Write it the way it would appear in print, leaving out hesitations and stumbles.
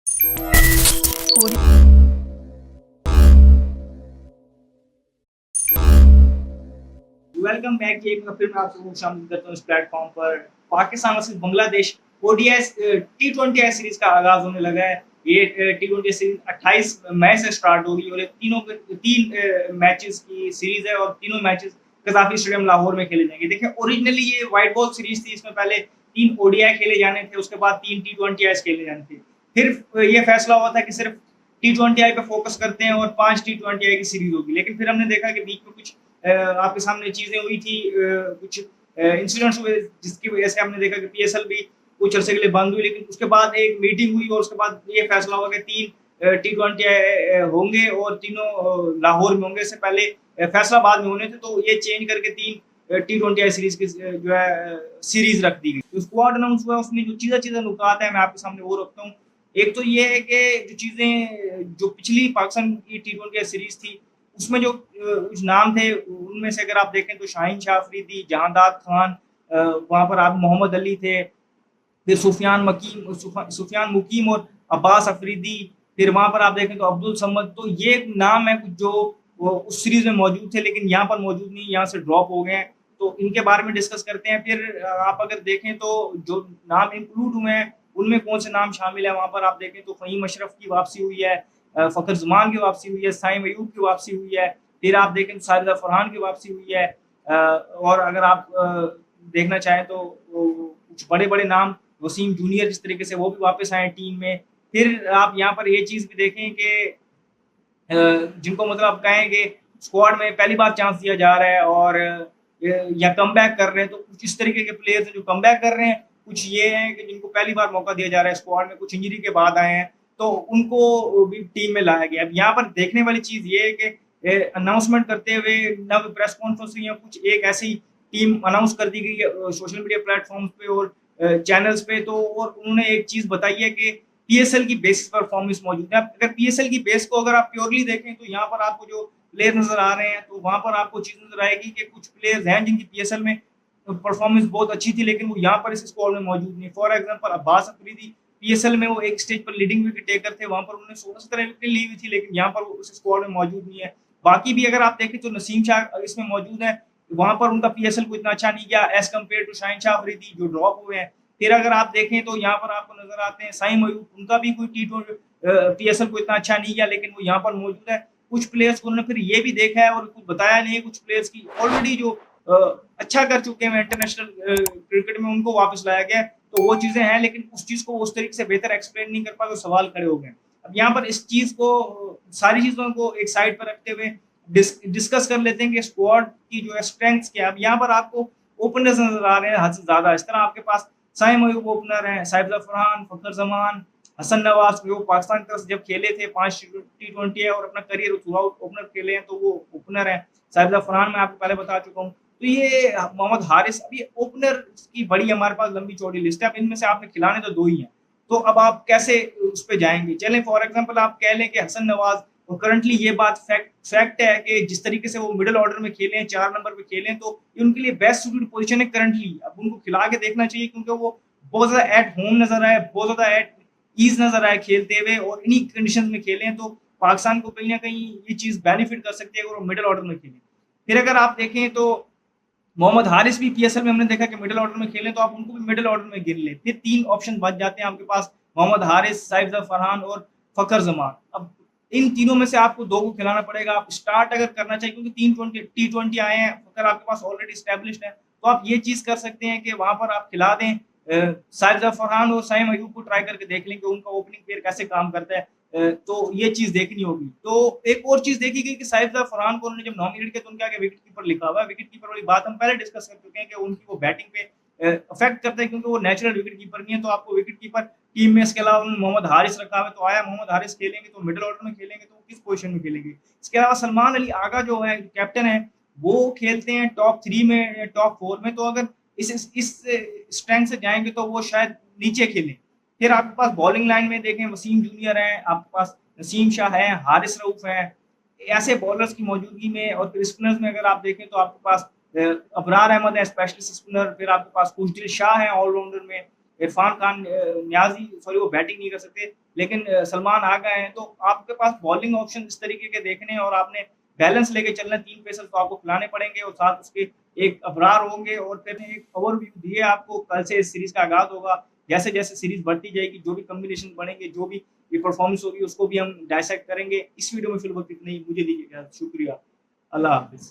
Welcome back. एक बार फिर मैं आप सबको शामिल करता हूँ इस प्लेटफॉर्म पर। पाकिस्तान वर्सेस बांग्लादेश ओडीआई टी20 सीरीज का आगाज होने लगा है। ये टी20 सीरीज 28 मई से स्टार्ट होगी और ये तीन मैचेस की सीरीज है और तीनों मैचेस कजाफी स्टेडियम लाहौर में खेले जाएंगे। देखिए, ओरिजिनली ये व्हाइट बॉल सीरीज थी। इसमें पहले 3 ओडीआई खेले जाने थे, उसके बाद 3 टी20 खेले जाने थे। फिर ये फैसला हुआ था कि सिर्फ टी20 पे फोकस करते हैं और 5 टी20 की सीरीज होगी। लेकिन फिर हमने देखा कि बीच में कुछ आपके सामने चीजें हुई थी, कुछ इंसिडेंट्स हुए जिसकी वजह से हमने देखा कि पीएसएल भी कुछ अरसे के लिए बंद हुई। लेकिन उसके बाद एक मीटिंग हुई और उसके बाद ये फैसला हुआ कि 3 टी20 होंगे और तीनों लाहौर में होंगे। इससे पहले फैसला बाद में होने थे, तो ये चेंज करके 3 टी20 सीरीज की जो है सीरीज रख दी गई। तो स्क्वाड अनाउंस हुआ, उसमें जो चीजें नुकात है मैं आपके सामने वो रखता हूँ। एक तो ये है कि जो चीजें जो पिछली पाकिस्तान की टी20 सीरीज थी उसमें जो कुछ नाम थे, उनमें से अगर आप देखें तो शाहीन शाह अफरीदी, जहांदाद खान, वहाँ पर आप मोहम्मद अली थे, फिर सुफियान मुकीम और अब्बास अफरीदी, फिर वहाँ पर आप देखें तो अब्दुल समद। तो ये नाम है कुछ जो वो उस सीरीज में मौजूद थे लेकिन यहाँ पर मौजूद नहीं, यहाँ से ड्रॉप हो गए हैं। तो इनके बारे में डिस्कस करते हैं। फिर आप अगर देखें तो जो नाम इंक्लूड हुए हैं उनमें कौन से नाम शामिल है, वहाँ पर आप देखें तो फ़हीम अशरफ की वापसी हुई है, फ़खर ज़मान की वापसी हुई है, साइम अयूब की वापसी हुई है, फिर आप देखें तो साजिदा फरहान की वापसी हुई है। और अगर आप देखना चाहें तो कुछ बड़े-बड़े नाम, वसीम जूनियर जिस तरीके से वो भी वापस आए टीम में। फिर आप यहाँ पर ये चीज़ भी देखें कि जिनको मतलब आप कहें कि स्क्वाड में पहली बार चांस दिया जा रहा है और या कमबैक कर रहे हैं, तो कुछ इस तरीके के प्लेयर्स हैं जो कमबैक कर रहे हैं, कुछ ये हैं कि जिनको पहली बार मौका दिया जा रहा है स्क्वाड में, कुछ इंजरी के बाद आए हैं, तो उनको भी टीम में लाया गया। अब यहाँ पर देखने वाली चीज़ ये है कि अनाउंसमेंट करते हुए नव प्रेस कॉन्फ्रेंस हुई है, कुछ एक ऐसी टीम अनाउंस कर दी गई है सोशल मीडिया प्लेटफ़ॉर्म्स पे और चैनल्स पे। तो और उन्होंने एक चीज़ बताई है कि पीएसएल की बेसिस पर परफॉर्मेंस मौजूद है। अगर पीएसएल की बेस को अगर आप प्योरली देखें तो यहाँ पर आपको जो प्लेयर नज़र आ रहे हैं, तो वहाँ पर आपको चीज़ नज़र आएगी कि कुछ प्लेयर्स हैं जिनकी पीएसएल में परफॉर्मेंस बहुत अच्छी थी लेकिन वो यहाँ पर इस स्क्वाड में मौजूद नहीं। For example Abbas Afridi PSL में वो एक स्टेज पर लीडिंग विकेट टेकर थे, वहाँ पर उन्होंने 16-17 विकेट ली हुई थी लेकिन यहाँ पर वो उस स्क्वाड में मौजूद नहीं है। बाकी भी अगर आप देखें तो नसीम शाह इसमें मौजूद है, वहाँ पर उनका पीएसएल को इतना अच्छा नहीं गया as compare to Shaheen Shah Afridi जो ड्रॉप हुए हैं। फिर अगर आप देखें तो यहाँ पर आपको नज़र आते हैं साइम अयूब, उनका भी कोई पीएसएल को इतना अच्छा नहीं गया लेकिन वो यहाँ पर मौजूद है। कुछ प्लेयर्स को उन्होंने फिर ये भी देखा है और कुछ बताया नहीं है, कुछ प्लेयर्स की ऑलरेडी जो अच्छा कर चुके हैं इंटरनेशनल क्रिकेट में, उनको वापस लाया गया है। तो वो चीज़ें हैं लेकिन उस चीज़ को उस तरीके से बेहतर एक्सप्लेन नहीं कर पाए तो सवाल खड़े हो गए। अब यहाँ पर इस चीज़ को सारी चीज़ों को एक साइड पर रखते हुए डिस्कस कर लेते हैं कि स्क्वाड की जो है स्ट्रेंथ्स क्या है। अब यहाँ पर आपको ओपनर्स नज़र आ रहे हैं हद से ज़्यादा। इस तरह आपके पास साइम अयूब ओपनर हैं, साजिदा फरहान, फ़खर ज़मान, हसन नवाज जो पाकिस्तान की तरफ से जब खेले थे 5 टी20 है और अपना करियर थ्रू आउट ओपनर खेले हैं, तो वो ओपनर हैं। साजिदा फरहान मैं आपको पहले बता चुका हूँ। तो ये मोहम्मद हारिस, अभी ओपनर की बड़ी हमारे पास लंबी चौड़ी लिस्ट है। अब इनमें से आपने खिलाने तो 2 ही हैं। तो अब आप कैसे उस पे जाएँगे? चलें फॉर एग्ज़ाम्पल आप कह लें कि हसन नवाज, और करंटली ये बात फैक्ट है कि जिस तरीके से वो मिडल ऑर्डर में खेले हैं, 4 नंबर पे खेले हैं, तो ये उनके लिए बेस्ट सूटेड पोज़ीशन है करंटली। अब उनको खिला के देखना चाहिए क्योंकि वो बहुत ज़्यादा एट होम नज़र आए, बहुत ज़्यादा एट ईज़ नज़र आए खेलते हुए और इन्हीं कंडीशंस में खेले हैं, तो पाकिस्तान को कहीं न कहीं ये चीज़ बेनिफिट कर सकती है अगर वो मिडल ऑर्डर में खेलें। फिर अगर आप देखें तो मोहम्मद हारिस भी पीएसएल में हमने देखा कि मिडल ऑर्डर में खेले, तो आप उनको भी मिडल ऑर्डर में गिन लें। फिर 3 ऑप्शन बच जाते हैं आपके पास, मोहम्मद हारिस, साजिदा फरहान और फ़खर ज़मान। अब इन तीनों में से आपको 2 को खिलाना पड़ेगा। आप स्टार्ट अगर करना चाहिए क्योंकि 3 टी20 आए हैं, फ़खर आपके पास ऑलरेडी एस्टेब्लिश्ड है, तो आप ये चीज़ कर सकते हैं कि वहाँ पर आप खिला दें साजिदा फरहान और साइम अयूब को ट्राई करके देख लें कि उनका ओपनिंग पेयर कैसे काम करता है। तो ये चीज़ देखनी होगी। तो एक और चीज़ देखी गई कि साजिदा फरहान को उन्होंने जब नॉमिनेट किया तो उनके आगे विकेट कीपर लिखा हुआ है। विकेट कीपर वाली बात हम पहले डिस्कस कर चुके हैं कि उनकी वो बैटिंग पे अफेक्ट करता है क्योंकि वो नेचुरल विकेट कीपर नहीं है, तो आपको विकेट कीपर टीम में इसके अलावा उन्होंने मोहम्मद हारिस रखा हुआ है, तो आया मोहम्मद हारिस खेलेंगे तो मिडल ऑर्डर में खेलेंगे तो किस पोजीशन में खेलेंगे? इसके अलावा सलमान अली आगा जो है कैप्टन है, वो खेलते हैं टॉप 3 में या टॉप 4 में, तो अगर इस स्ट्रेंथ से जाएँगे तो वो शायद नीचे खेलें। फिर आपके पास बॉलिंग लाइन में देखें वसीम जूनियर हैं, आपके पास नसीम शाह हैं, हारिस रऊफ हैं। ऐसे बॉलर्स की मौजूदगी में और फिर स्पिनर्स में अगर आप देखें तो आपके पास अबरार अहमद है स्पेशलिस्ट स्पिनर, फिर आपके पास खुशदिल शाह हैं ऑलराउंडर में, इरफान खान नियाज़ी सॉरी वो बैटिंग नहीं कर सकते, लेकिन सलमान आ गए हैं, तो आपके पास बॉलिंग ऑप्शन इस तरीके के देखने हैं और आपने बैलेंस लेके चलना है, 3 पेसर तो आपको खिलाने पड़ेंगे और साथ उसके एक अबरार होंगे और फिर एक ओवरव्यू दिए आपको, कल से इस सीरीज़ का आगाज़ होगा। जैसे-जैसे सीरीज़ बढ़ती जाएगी, जो भी कॉम्बिनेशन बनेंगे, जो भी ये परफॉर्मेंस होगी, उसको भी हम डायसेक्ट करेंगे। इस वीडियो में फिल वक़्त इतना ही, मुझे दीजिए इजाज़त। शुक्रिया। अल्लाह हाफ़िज़।